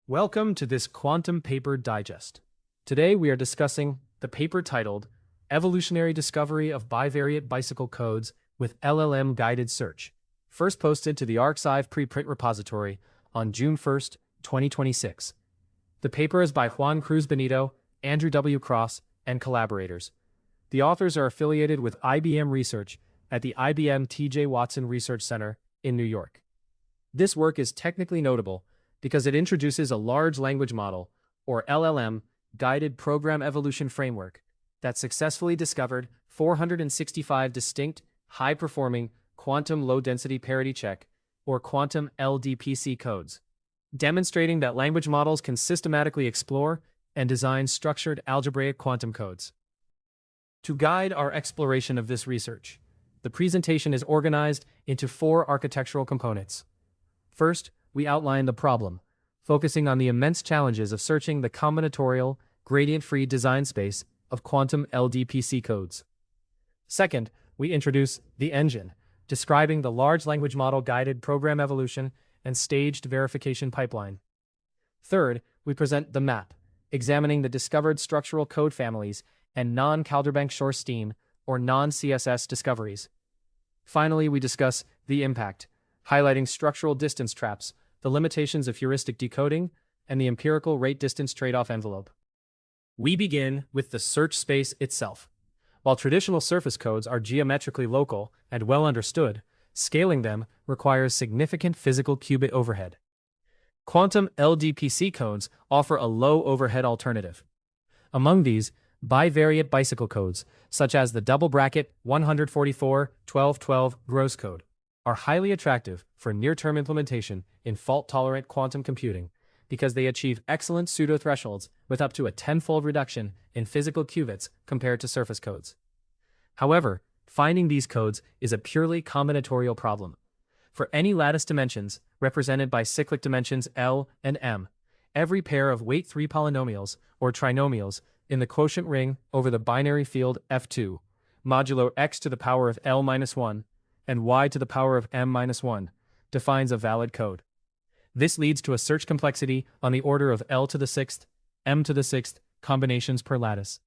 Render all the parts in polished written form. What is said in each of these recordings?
Welcome to this quantum paper digest. Today we are discussing the paper titled Evolutionary Discovery of Bivariate Bicycle Codes with LLM-Guided Search, first posted to the arXiv preprint repository on June 1st, 2026. The paper is by Juan Cruz-Benito, Andrew W. Cross, and collaborators. The authors are affiliated with IBM Research at the IBM T.J. Watson Research Center in New York. This work is technically notable because it introduces a large language model, or LLM, guided program evolution framework that successfully discovered 465 distinct, high-performing quantum low-density parity-check, or quantum LDPC codes, demonstrating that language models can systematically explore and design structured algebraic quantum codes. To guide our exploration of this research, the presentation is organized into 4 architectural components. First, we outline the problem, focusing on the immense challenges of searching the combinatorial, gradient-free design space of quantum LDPC codes. Second, we introduce the engine, describing the large language model guided program evolution and staged verification pipeline. Third, we present the map, examining the discovered structural code families and non-Calderbank-Shorstein or non-CSS discoveries. Finally, we discuss the impact, highlighting structural distance traps, the limitations of heuristic decoding, and the empirical rate-distance trade-off envelope. We begin with the search space itself. While traditional surface codes are geometrically local and well understood, scaling them requires significant physical qubit overhead. Quantum LDPC codes offer a low overhead alternative. Among these, bivariate bicycle codes, such as the double bracket 144-1212 gross code, are highly attractive for near-term implementation in fault-tolerant quantum computing because they achieve excellent pseudo-thresholds with up to a 10-fold reduction in physical qubits compared to surface codes. However, finding these codes is a purely combinatorial problem. For any lattice dimensions, represented by cyclic dimensions L and M, every pair of weight 3 polynomials, or trinomials, in the quotient ring over the binary field F2, modulo x to the power of L-1, and y to the power of m-1, defines a valid code. This leads to a search complexity on the order of L to the 6th, m to the 6th combinations per lattice.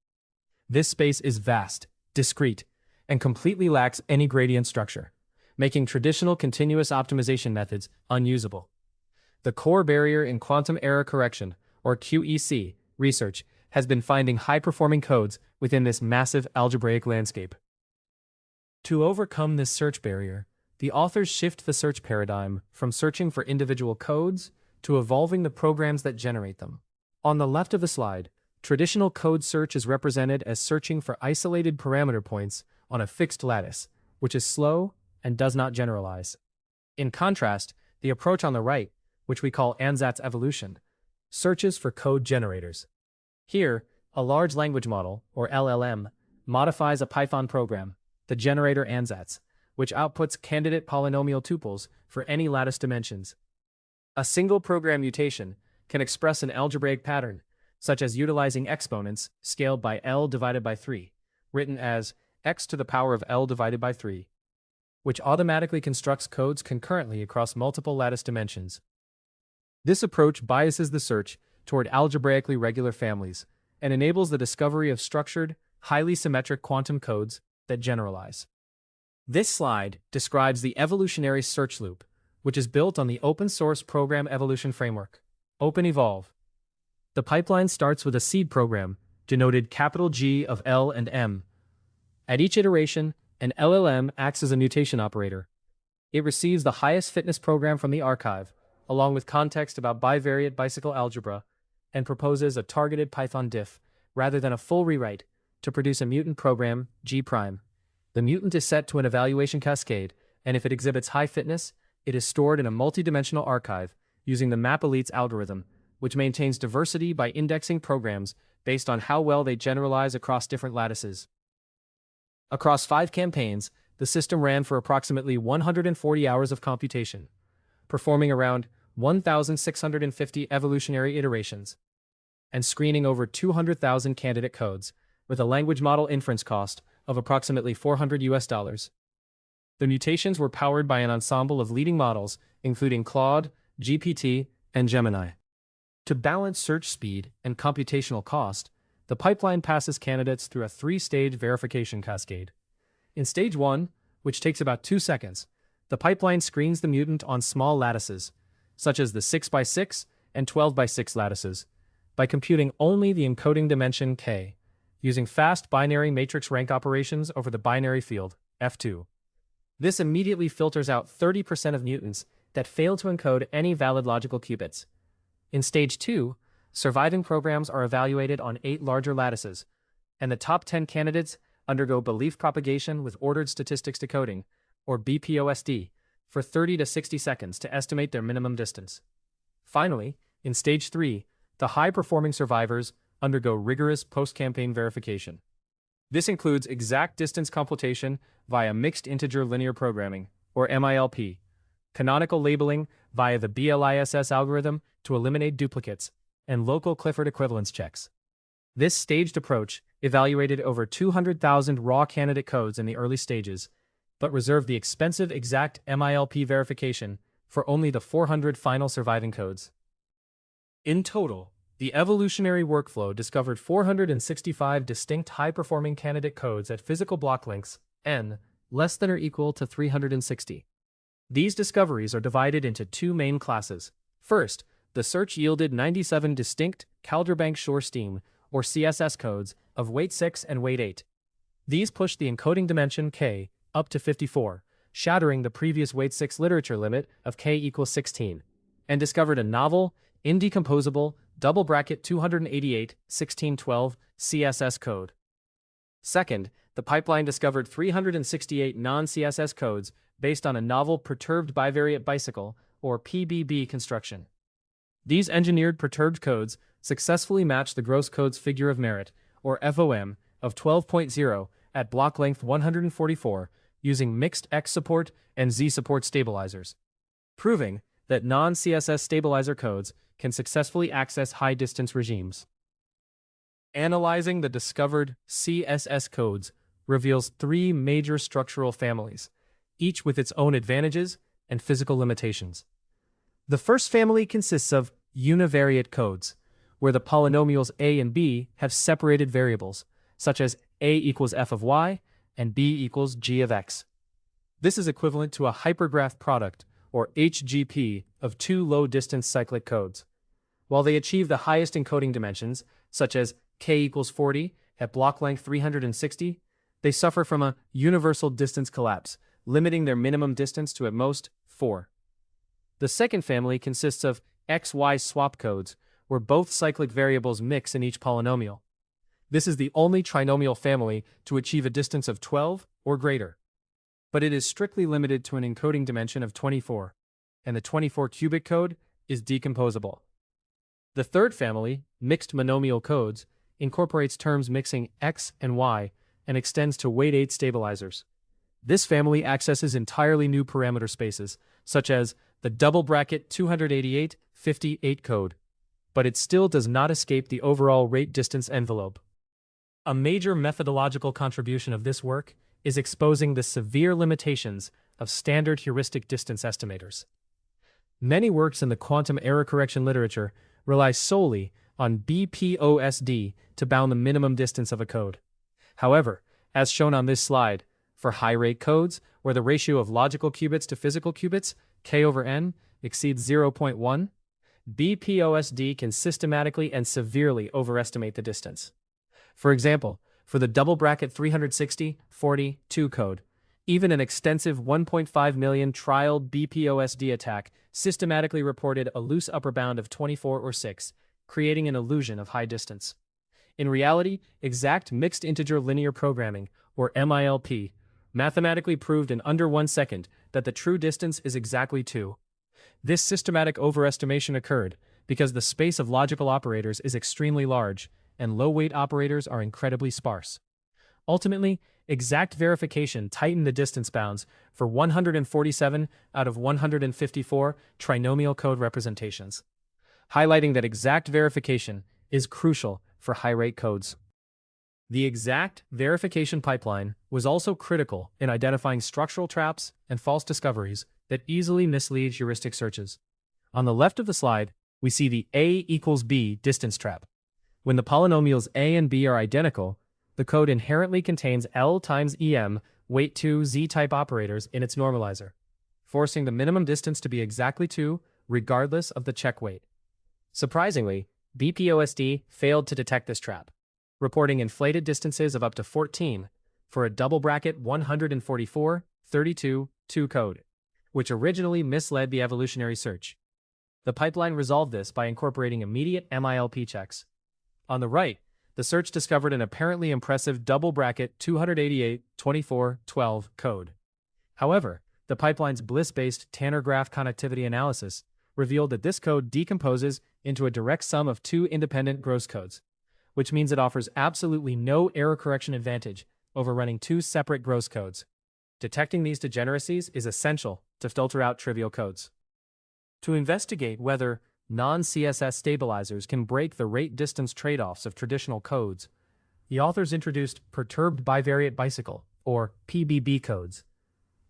This space is vast, discrete, and completely lacks any gradient structure, making traditional continuous optimization methods unusable. The core barrier in quantum error correction, or QEC, research has been finding high-performing codes within this massive algebraic landscape. To overcome this search barrier, the authors shift the search paradigm from searching for individual codes to evolving the programs that generate them. On the left of the slide, traditional code search is represented as searching for isolated parameter points on a fixed lattice, which is slow and does not generalize. In contrast, the approach on the right, which we call ansätze evolution, searches for code generators. Here, a large language model, or LLM, modifies a Python program, the generator ansätze, which outputs candidate polynomial tuples for any lattice dimensions. A single program mutation can express an algebraic pattern, such as utilizing exponents scaled by L divided by 3, written as x to the power of L divided by 3, which automatically constructs codes concurrently across multiple lattice dimensions. This approach biases the search toward algebraically regular families and enables the discovery of structured, highly symmetric quantum codes that generalize. This slide describes the evolutionary search loop, which is built on the open-source program evolution framework, OpenEvolve. The pipeline starts with a seed program, denoted capital G of L and M. At each iteration, an LLM acts as a mutation operator. It receives the highest fitness program from the archive, along with context about bivariate bicycle algebra, and proposes a targeted Python diff, rather than a full rewrite, to produce a mutant program, G'. The mutant is set to an evaluation cascade, and if it exhibits high fitness, it is stored in a multi-dimensional archive using the map-elites algorithm, which maintains diversity by indexing programs based on how well they generalize across different lattices. Across 5 campaigns, the system ran for approximately 140 hours of computation, performing around 1,650 evolutionary iterations, and screening over 200,000 candidate codes, with a language model inference cost of approximately $400. The mutations were powered by an ensemble of leading models, including Claude, GPT, and Gemini. To balance search speed and computational cost, the pipeline passes candidates through a three-stage verification cascade. In stage 1, which takes about 2 seconds, the pipeline screens the mutant on small lattices, such as the 6x6 and 12x6 lattices, by computing only the encoding dimension k, using fast binary matrix rank operations over the binary field, F2. This immediately filters out 30% of mutants that fail to encode any valid logical qubits. In stage 2, surviving programs are evaluated on 8 larger lattices, and the top 10 candidates undergo belief propagation with ordered statistics decoding, or BPOSD, for 30 to 60 seconds to estimate their minimum distance. Finally, in stage 3, the high-performing survivors undergo rigorous post-campaign verification. This includes exact distance computation via mixed integer linear programming, or MILP, canonical labeling via the BLISS algorithm to eliminate duplicates, and local-Clifford equivalence checks. This staged approach evaluated over 200,000 raw candidate codes in the early stages, but reserved the expensive exact MILP verification for only the 400 final surviving codes. In total, the evolutionary workflow discovered 465 distinct high-performing candidate codes at physical block lengths n less than or equal to 360. These discoveries are divided into 2 main classes. First, the search yielded 97 distinct Calderbank-Shorstein, or CSS codes, of weight 6 and weight 8. These pushed the encoding dimension k up to 54, shattering the previous weight 6 literature limit of k equals 16, and discovered a novel, indecomposable, double bracket 288 1612 CSS code. Second, the pipeline discovered 368 non-CSS codes based on a novel perturbed bivariate bicycle, or PBB construction. These engineered perturbed codes successfully match the gross code's figure of merit, or FOM, of 12.0 at block length 144 using mixed X support and Z support stabilizers, proving that non-CSS stabilizer codes can successfully access high-distance regimes. Analyzing the discovered CSS codes reveals 3 major structural families, each with its own advantages and physical limitations. The first family consists of univariate codes, where the polynomials a and b have separated variables, such as a equals f of y and b equals g of x. This is equivalent to a hypergraph product, or HGP, of 2 low-distance cyclic codes. While they achieve the highest encoding dimensions, such as k equals 40 at block length 360, they suffer from a universal distance collapse, limiting their minimum distance to at most 4. The second family consists of XY swap codes, where both cyclic variables mix in each polynomial. This is the only trinomial family to achieve a distance of 12 or greater. But it is strictly limited to an encoding dimension of 24, and the 24-qubit code is decomposable. The third family, mixed monomial codes, incorporates terms mixing x and y and extends to weight 8 stabilizers. This family accesses entirely new parameter spaces, such as the double bracket 288-58 code, but it still does not escape the overall rate distance envelope. A major methodological contribution of this work is exposing the severe limitations of standard heuristic distance estimators. Many works in the quantum error correction literature rely solely on BPOSD to bound the minimum distance of a code. However, as shown on this slide, for high-rate codes, where the ratio of logical qubits to physical qubits, k over n, exceeds 0.1, BPOSD can systematically and severely overestimate the distance. For example, for the double bracket 360-42 code, even an extensive 1.5 million trialed BPOSD attack systematically reported a loose upper bound of 24 or 6, creating an illusion of high distance. In reality, exact mixed integer linear programming, or MILP, mathematically proved in under 1 second that the true distance is exactly 2. This systematic overestimation occurred because the space of logical operators is extremely large, and low-weight operators are incredibly sparse. Ultimately, exact verification tightened the distance bounds for 147 out of 154 trinomial code representations, highlighting that exact verification is crucial for high-rate codes. The exact verification pipeline was also critical in identifying structural traps and false discoveries that easily mislead heuristic searches. On the left of the slide, we see the A equals B distance trap. When the polynomials A and B are identical, the code inherently contains L times EM weight 2 Z-type operators in its normalizer, forcing the minimum distance to be exactly 2, regardless of the check weight. Surprisingly, BPOSD failed to detect this trap, reporting inflated distances of up to 14 for a double bracket 144, 32, 2 code, which originally misled the evolutionary search. The pipeline resolved this by incorporating immediate MILP checks. On the right, the search discovered an apparently impressive double bracket 288, 24, 12 code. However, the pipeline's Bliss-based Tanner graph connectivity analysis revealed that this code decomposes into a direct sum of two independent gross codes, which means it offers absolutely no error correction advantage over running two separate gross codes. Detecting these degeneracies is essential to filter out trivial codes. To investigate whether non-CSS stabilizers can break the rate-distance trade-offs of traditional codes, the authors introduced perturbed bivariate bicycle, or PBB codes.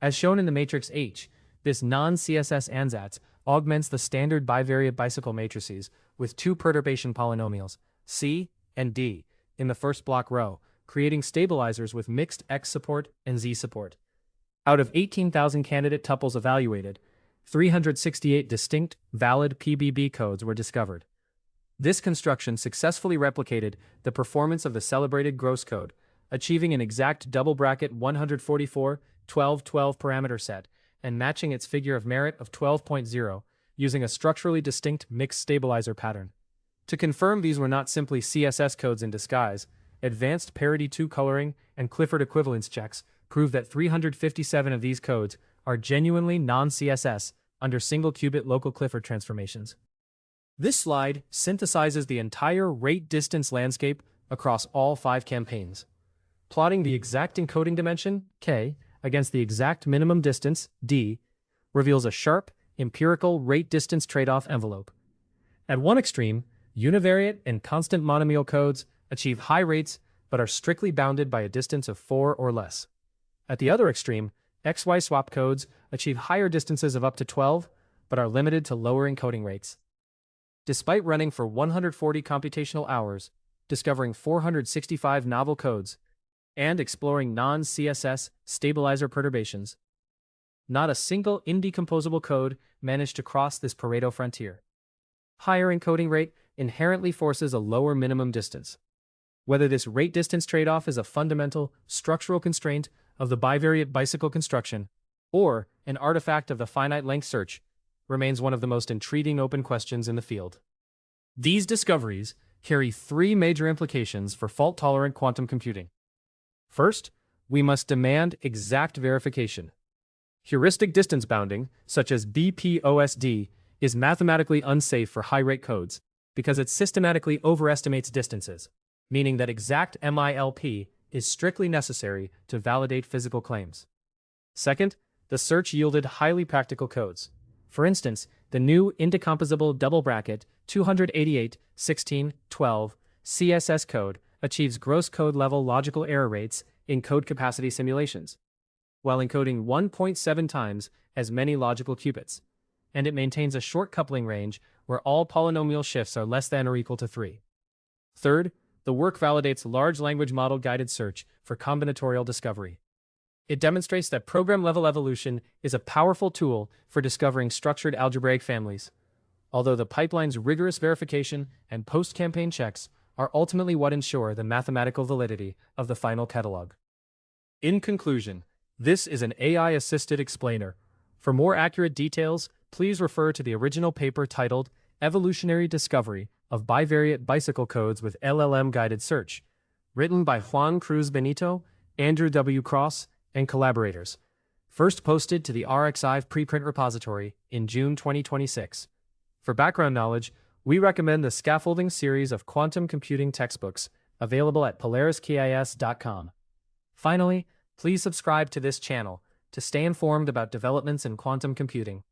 As shown in the matrix H, this non-CSS ansatz augments the standard bivariate bicycle matrices with two perturbation polynomials, C and D, in the first block row, creating stabilizers with mixed X support and Z support. Out of 18,000 candidate tuples evaluated, 368 distinct, valid PBB codes were discovered. This construction successfully replicated the performance of the celebrated gross code, achieving an exact double bracket 144, 12, 12 parameter set, and matching its figure of merit of 12.0 using a structurally distinct mixed stabilizer pattern. To confirm these were not simply CSS codes in disguise, advanced parity-check coloring and Clifford equivalence checks prove that 357 of these codes are genuinely non-CSS under single-qubit local-Clifford transformations. This slide synthesizes the entire rate-distance landscape across all 5 campaigns. Plotting the exact encoding dimension, K, against the exact minimum distance, D, reveals a sharp, empirical rate-distance trade-off envelope. At one extreme, univariate and constant monomial codes achieve high rates but are strictly bounded by a distance of 4 or less. At the other extreme, XY swap codes achieve higher distances of up to 12, but are limited to lower encoding rates. Despite running for 140 computational hours, discovering 465 novel codes, and exploring non-CSS stabilizer perturbations, not a single indecomposable code managed to cross this Pareto frontier. Higher encoding rate inherently forces a lower minimum distance. Whether this rate distance trade-off is a fundamental, structural constraint of the bivariate bicycle construction, or an artifact of the finite length search, remains one of the most intriguing open questions in the field. These discoveries carry 3 major implications for fault-tolerant quantum computing. First, we must demand exact verification. Heuristic distance bounding, such as BPOSD, is mathematically unsafe for high-rate codes because it systematically overestimates distances, meaning that exact MILP is strictly necessary to validate physical claims. Second, the search yielded highly practical codes. For instance, the new indecomposable double bracket 288, 16, 12 CSS code achieves gross code level logical error rates in code capacity simulations, while encoding 1.7 times as many logical qubits, and it maintains a short coupling range where all polynomial shifts are less than or equal to 3. Third, the work validates large language model guided search for combinatorial discovery. It demonstrates that program-level evolution is a powerful tool for discovering structured algebraic families, although the pipeline's rigorous verification and post-campaign checks are ultimately what ensure the mathematical validity of the final catalog. In conclusion, this is an AI-assisted explainer. For more accurate details, please refer to the original paper titled Evolutionary Discovery of Bivariate Bicycle Codes with LLM-Guided Search, written by Juan Cruz-Benito, Andrew W. Cross, and collaborators, first posted to the RxIve preprint repository in June 2026. For background knowledge, we recommend the Scaffolding series of quantum computing textbooks available at polariskis.com. Finally, please subscribe to this channel to stay informed about developments in quantum computing.